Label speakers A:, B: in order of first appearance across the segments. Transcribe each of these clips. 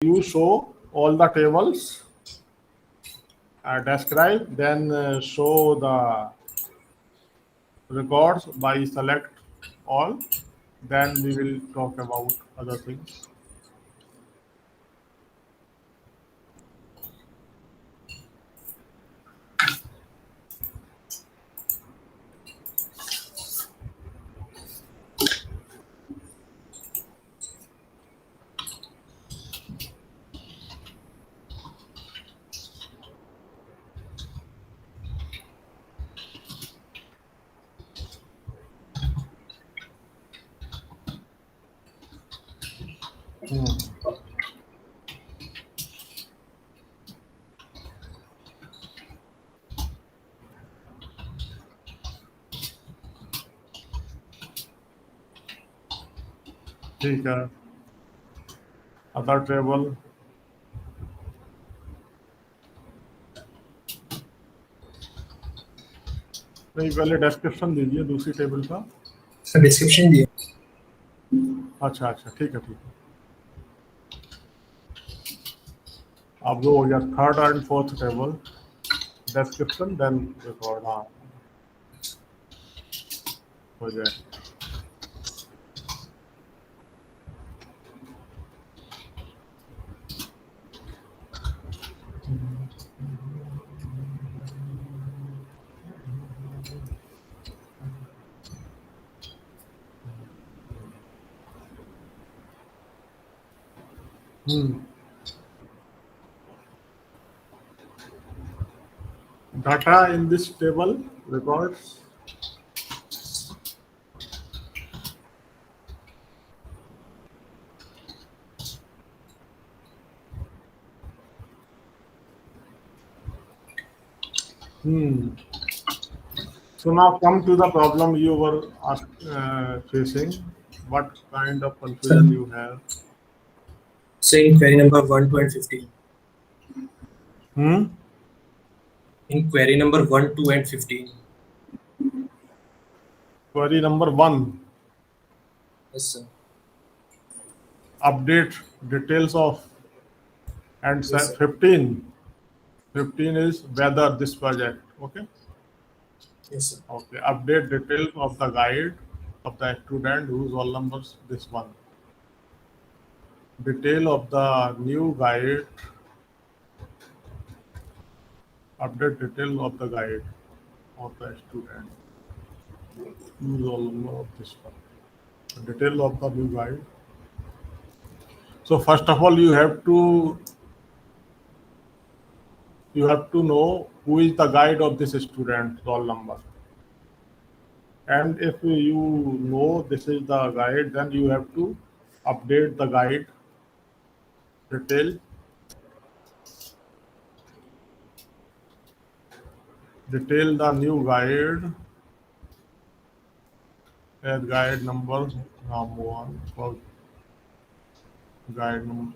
A: you show all the tables, describe, then show the records by select all, then we will talk about other things. ठीक है, other table, नहीं पहले description दीजिए दूसरी table का।
B: Sir description दिए।
A: अच्छा अच्छा, ठीक है ठीक है। अब वो हो गया third and fourth table, description then record. हाँ हो जाए। Data in this table records So now come to the problem you were facing. What kind of confusion you have?
B: Saying query number 1, 2 and 15.
A: Hmm?
B: In query number 1, 2 and 15.
A: Query number 1.
B: Yes, sir.
A: Update details of, and
B: Yes, sir.
A: 15. 15 is whether this project. Okay.
B: Yes, sir.
A: Okay. Update details of the guide of the student whose roll numbers this one. Detail of the new guide. Update detail of the guide of the student whose roll number of this one. Detail of the new guide. So first of all, you have to know who is the guide of this student roll number. And if you know this is the guide, then you have to update the guide detail the new guide as guide number one for guide number.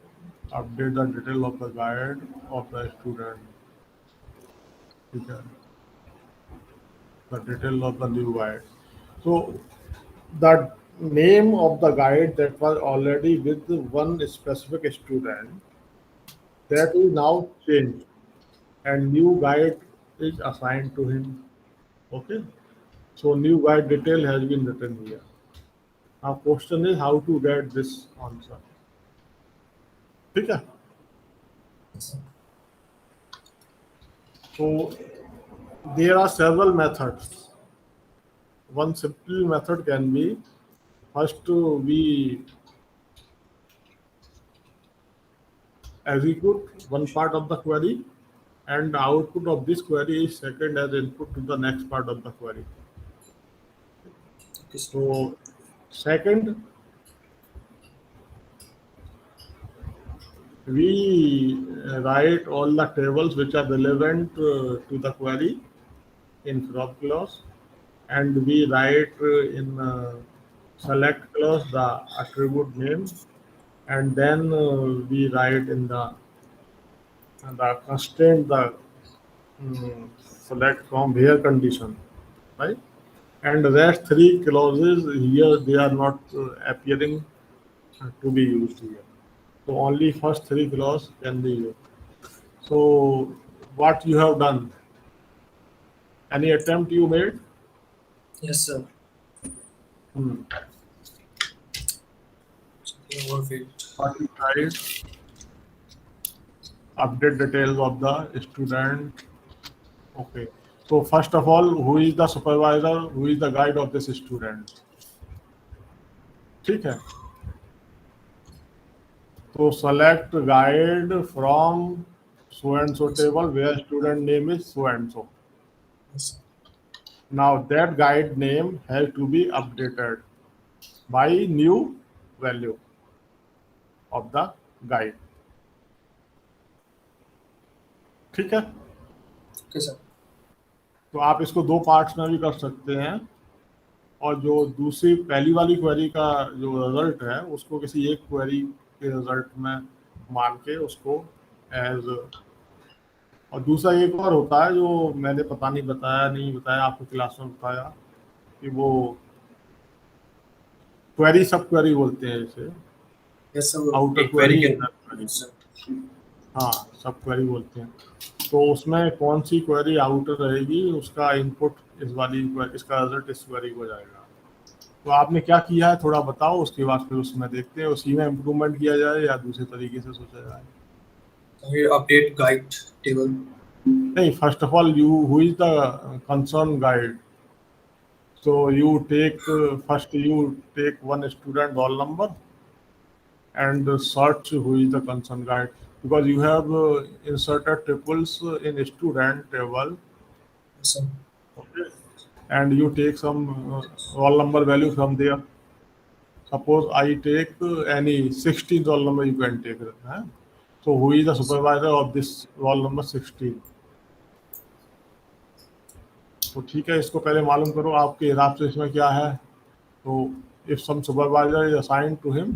A: Update the detail of the guide of the student. Okay. The detail of the new guide. So the name of the guide that was already with one specific student, that is now changed and new guide is assigned to him. Okay. So new guide detail has been written here. Now question is how to get this answer. ठीक है? So there are several methods. One simple method can be, first we execute one part of the query and the output of this query is second as input to the next part of the query. So second, we write all the tables which are relevant to the query in frog clause, and we write in select clause the attribute name, and then we write in the constraint the select from where condition, right? And the rest three clauses here, they are not appearing to be used here. So only first three clause can be used. So what you have done? Any attempt you made?
B: Yes, sir.
A: Hmm.
B: Something overfilled.
A: What you tried? Update details of the student. Okay. So first of all, who is the supervisor? Who is the guide of this student? ठीक है. So select guide from so and so table where student name is so and so.
B: Yes, sir.
A: Now that guide name has to be updated by new value of the guide. ठीक है.
B: Okay, sir.
A: तो आप इसको दो parts में भी कर सकते हैं और जो दूसरी पहली वाली क्वेरी का जो रिजल्ट है उसको किसी एक क्वेरी के रिजल्ट में मान के उसको एज, और दूसरा एक और होता है जो मैंने पता नहीं बताया आपको क्लास में बताया कि वो क्वेरी सब क्वेरी बोलते हैं इसे.
B: Yes, sir.
A: आउटर
B: एक query
A: query,
B: can. Yes, sir.
A: हाँ सब क्वेरी बोलते हैं. तो उसमें कौन सी क्वेरी आउटर रहेगी उसका इनपुट इस वाली इसका रिजल्ट इस क्वेरी को जाएगा. तो आपने क्या किया है थोड़ा बताओ, उसके बाद फिर उसमें देखते हैं उसी में इम्प्रूवमेंट किया जाए या दूसरे तरीके से सोचा जाए.
B: We update guide table.
A: नहीं, first of all you who is the concern guide. So you take first you take one student roll number and search who is the concerned guide, because you have inserted tuples in student table.
B: Yes, sir.
A: Okay, and you take some roll number value from there. Suppose I take any 16 roll number you can take. So who is the supervisor of this roll number 16? तो ठीक है, इसको पहले मालूम करो आपके हिसाब से इसमें क्या है. तो if some supervisor is assign to him,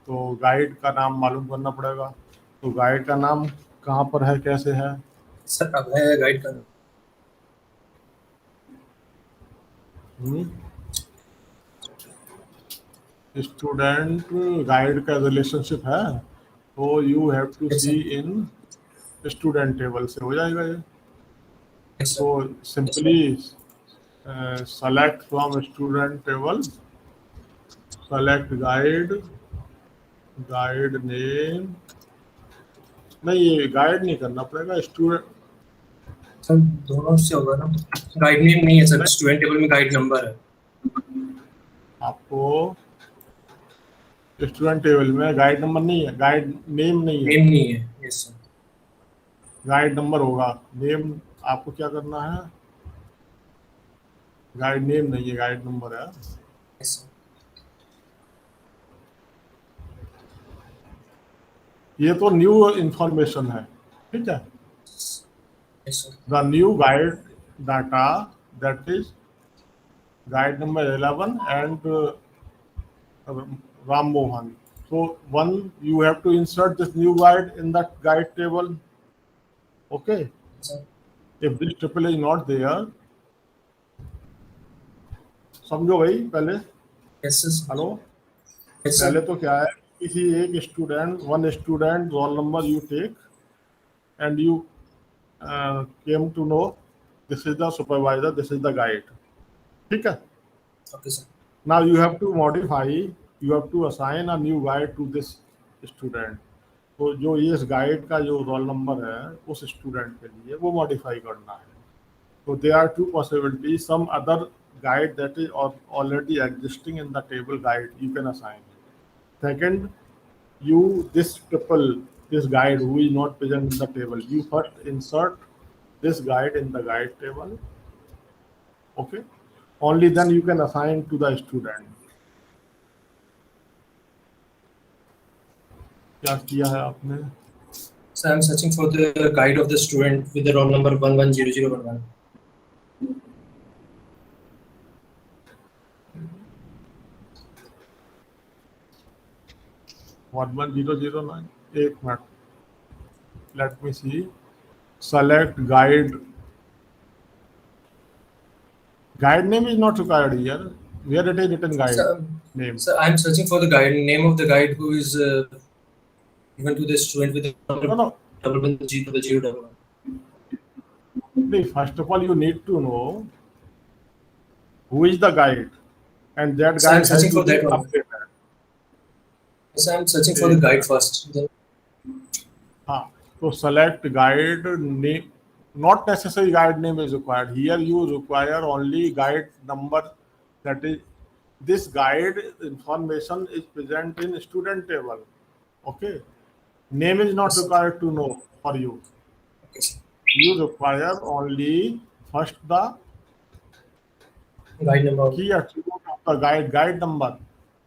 A: तो गाइड का नाम मालूम करना पड़ेगा. तो गाइड का नाम कहाँ पर है, कैसे है?
B: सर अब है गाइड का.
A: स्टूडेंट गाइड का रिलेशनशिप है, तो you have to
B: Yes,
A: see
B: sir.
A: In student table से हो जाएगा ये.
B: Yes, sir.
A: तो simply select from student table, select guide, guide name. नहीं, ये गाइड नहीं करना पड़ेगा, स्टूडेंट.
B: सर दोनों से होगा ना. गाइड नेम नहीं है सर, स्टूडेंट टेबल में गाइड नंबर है.
A: आपको स्टूडेंट टेबल में गाइड नंबर नहीं है, गाइड नेम नहीं है,
B: नेम नहीं है. Yes sir.
A: गाइड नंबर होगा. नेम आपको क्या करना है, गाइड नेम नहीं है, गाइड नंबर है.
B: Yes sir.
A: ये तो न्यू इंफॉर्मेशन है, ठीक है.
B: Yes sir.
A: The new guide data that is guide number 11 and Ram Mohan. So one, you have to insert this new guide in that guide table. Okay.
B: Sir.
A: If this triple is not there, समझो भाई पहले.
B: Yes sir.
A: Hello.
B: Yes
A: पहले
B: sir.
A: तो क्या है, किसी एक student, one student roll number you take and you came to know this is the supervisor, this is the guide. ठीक है.
B: Okay sir.
A: Now you have to modify, you have to assign a new guide to this student. तो जो ये इस guide का जो roll number है उस स्टूडेंट के लिए वो मॉडिफाई करना है. तो there are two possibilities. Some other guide that is already existing in the table guide you can assign. Second, you this tuple, this guide who is not present in the table, you first insert this guide in the guide table. Okay. Only then you can assign to the student. क्या किया है आपने?
B: Sir, I'm searching for the guide of the student with the roll number 110011.
A: 11009. एक minute. Let me see. Select guide. Guide name is not required here. Where it is written guide
B: Sir,
A: name.
B: sir, I'm searching for the guide name of the guide who is given to the student with
A: No.
B: double.
A: First of all, you need to know who is the guide, and that
B: So I'm
A: guide has
B: searching
A: to
B: for
A: be
B: that one.
A: updated.
B: So I'm searching for the guide first.
A: So select guide name. Not necessary guide name is required. Here you require only guide number. That is, this guide information is present in student table. Okay. Name is not required to know for you.
B: Okay.
A: You require only first the
B: Guide number.
A: key attribute of the guide number.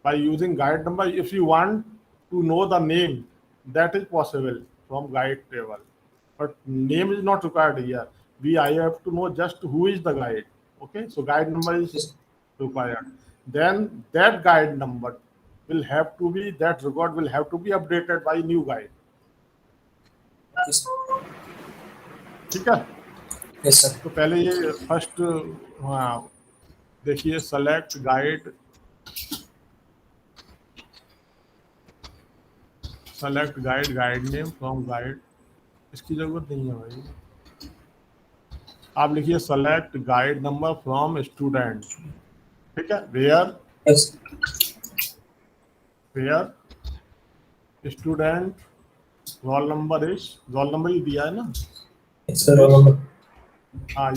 A: By using guide number, if you want to know the name, that is possible from guide table. But name is not required here. I have to know just who is the guide. Okay, so guide number is required. Then that guide number will have to be, that record will have to be updated by new guide.
B: Yes.
A: ठीक है?
B: Yes, sir.
A: तो पहले ये first देखिए select guide, select guide, guide name from guide, इसकी जरूरत नहीं है भाई. आप लिखिए select guide number from student. ठीक है. Where
B: Yes.
A: Student roll number is, roll number ही दिया है ना.
B: Yes, sir. Roll number.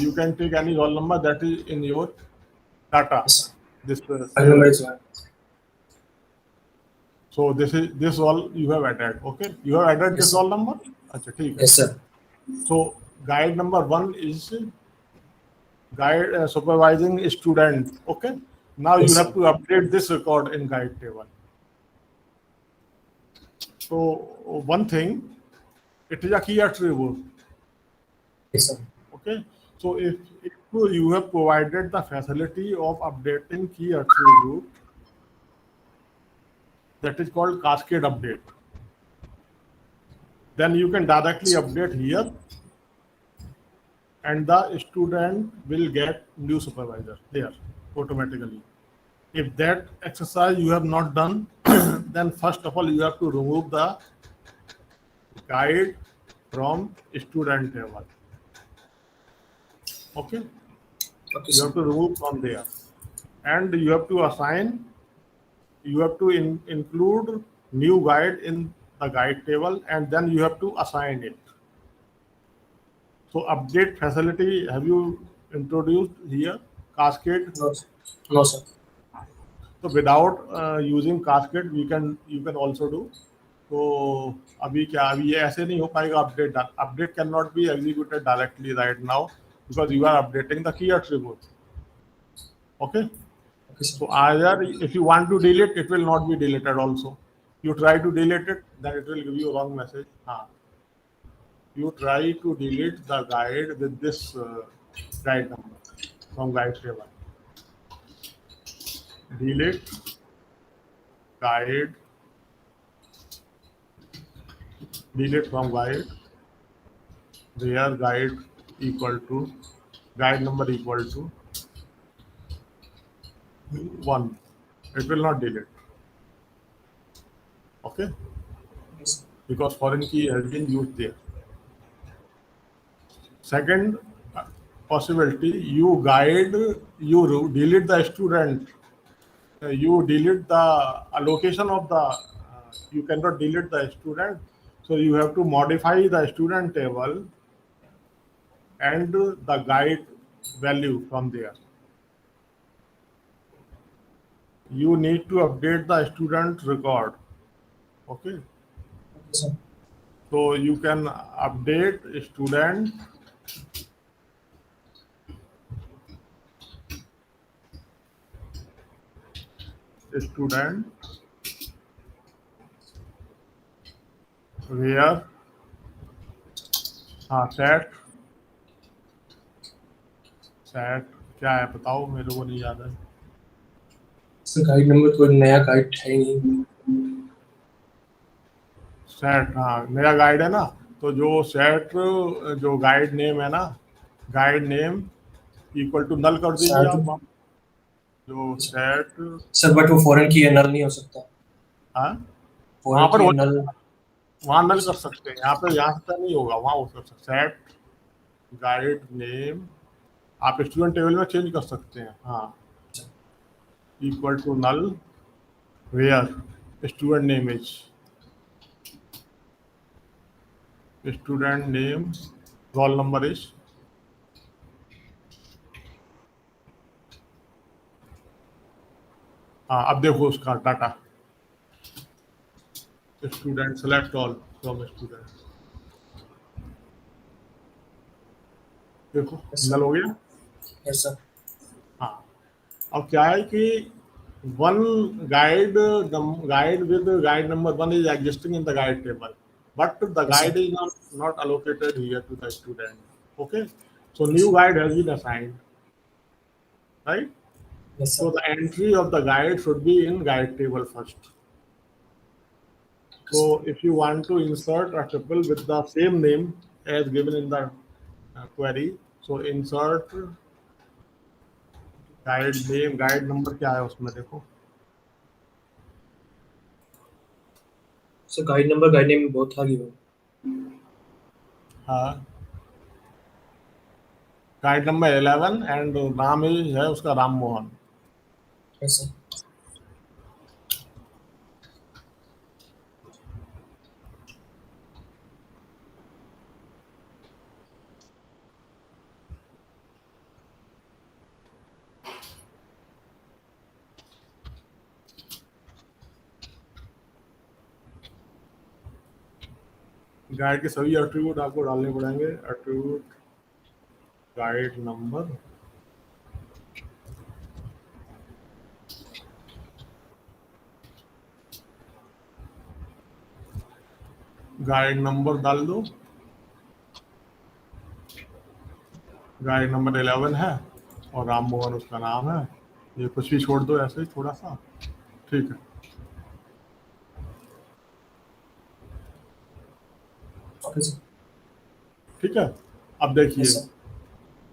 A: You can take any roll number that is in your data.
B: Yes.
A: This
B: Guide number is one.
A: so this all you have added. Okay, you have added this
B: Yes.
A: roll number. अच्छा ठीक है.
B: Yes, sir.
A: So guide number 1 is guide supervising student. Okay, now
B: Yes,
A: you
B: sir.
A: have to update this record in guide table. So one thing, it is a key attribute.
B: Yes, sir.
A: Okay, so if you have provided the facility of updating key attribute, that is called cascade update, then you can directly update here and the student will get new supervisor there automatically. If that exercise you have not done, then first of all you have to remove the guide from student table. Okay,
B: Okay,
A: you
B: sir.
A: have to remove from there, and you have to assign, you have to include new guide in the guide table, and then you have to assign it. So update facility, have you introduced here cascade?
B: No, sir. No, sir.
A: So without using cascade you can also do. तो अभी क्या, अभी ये ऐसे नहीं हो पाएगा update. Update can not be executed directly right now because you are updating the key attribute. Okay,
B: Okay, sir.
A: so either if you want to delete, it will not be deleted also. You try to delete it, then it will give you a wrong message. You try to delete the guide with this guide number from guide table. Delete guide, delete from guide, where guide equal to, guide number equal to 1. It will not delete. Okay,
B: Yes.
A: because foreign key has been used there. Second possibility, you delete the student, you delete the allocation of the, you cannot delete the student, so you have to modify the student table and the guide value from there. You need to update the student record. Okay,
B: Okay, sir.
A: so you can update student where set क्या है बताओ, मेरे को नहीं याद है.
B: Sir guide number कोई नया गाइड है ही नहीं.
A: सेट, नया गाइड है ना, तो जो सेट, जो गाइड नेम है ना, guide name equal to null कर दीजिए आप. जो सेट,
B: सर बट वो फॉरेन की है, नल नहीं हो सकता.
A: हाँ,
B: फॉरेन
A: पर
B: की
A: हो
B: नल
A: वहां नल कर सकते हैं, यहाँ से नहीं होगा, वहां हो सकता है सेट गाइड नेम, आप स्टूडेंट टेबल में चेंज कर सकते हैं। हाँ, equal to null where student name is, student name roll number is, हाँ अब देखो उसका data, student select all from student, देखो नल हो गया।
B: Yes sir.
A: हाँ, अब क्या है कि one guide with guide number 1 is existing in the guide table, but the
B: Yes,
A: guide
B: sir.
A: is not allocated here to the student. Okay, so new guide has been assigned, right?
B: Yes,
A: So
B: sir.
A: the entry of the guide should be in guide table first. So if you want to insert a tuple with the same name as given in the query, so insert guide name, guide number क्या है उसमें देखो,
B: So guide name both are given.
A: हाँ guide number 11 and नाम है उसका Ram Mohan.
B: Yes, sir.
A: Guide के सभी एट्रीब्यूट आपको डालने पड़ेंगे, attribute guide number, guide number डाल दो, गाइड नंबर 11 है और राम मोहन उसका नाम है, ये कुछ भी छोड़ दो ऐसे ही थोड़ा सा, ठीक है।
B: Okay, sir.
A: ठीक है, अब देखिए,
B: Yes, sir.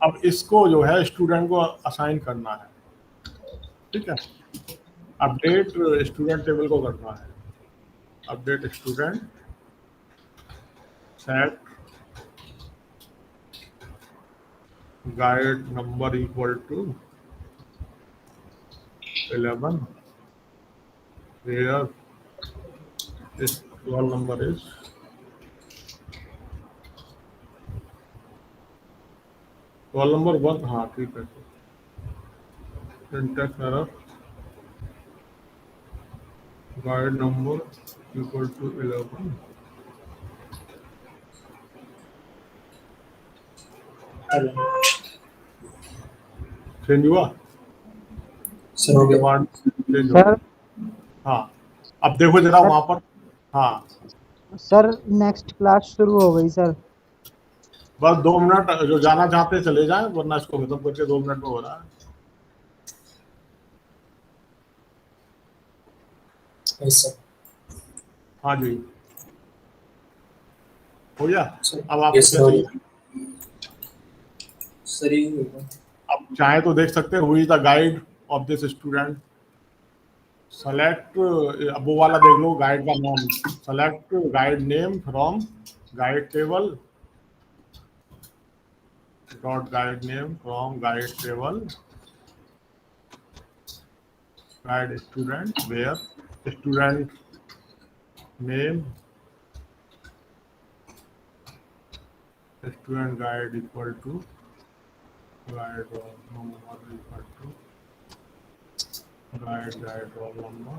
A: अब इसको जो है स्टूडेंट को असाइन करना है, ठीक है, अपडेट स्टूडेंट टेबल को करना है, update student set guide number equal to 11 where this roll number is roll number 1, हाँ ठीक है, syntax error, guide number equal to 11, change हुआ
B: Sir, हो
A: के
B: गया.
A: बाद चेंज हो
C: सर
A: हाँ, अब देखो जरा वहां पर, हाँ
C: सर नेक्स्ट क्लास शुरू हो गई सर।
A: बस 2 मिनट, जो जाना चाहते हैं चले जाएं, वरना इसको खत्म करके 2 मिनट में हो रहा है।
B: Yes, sir.
A: हाँ जी, हो गया।
B: Sir.
A: अब आप
B: Yes, sir.
A: कैसे,
B: Sir, ये होगा.
A: अब चाहे तो देख सकते हैं, who is the guide of this student, select, अब वो वाला देख लो गाइड का नाम, select guide name from guide table, dot guide name from guide table, guide student where student name, student guide equal to guide number equal to guide roll number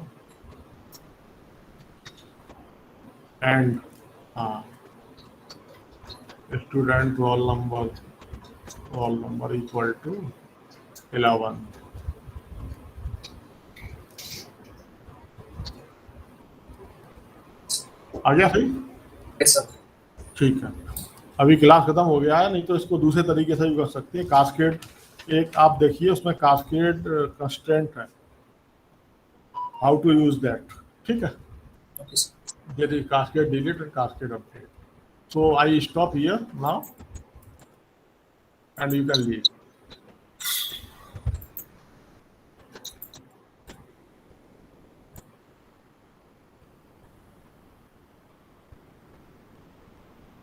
A: and student roll number equal to 11। आ गया सही?
B: Yes, sir.
A: ठीक है, अभी class खत्म हो गया है, नहीं तो इसको दूसरे तरीके से भी कर सकते हैं। कास्केड, एक आप देखिए उसमें कास्केड कंस्ट्रेंट है, हाउ टू यूज दैट, ठीक है।
B: Okay, sir.
A: There is cascade delete and cascade update. So I stop here now and you can leave.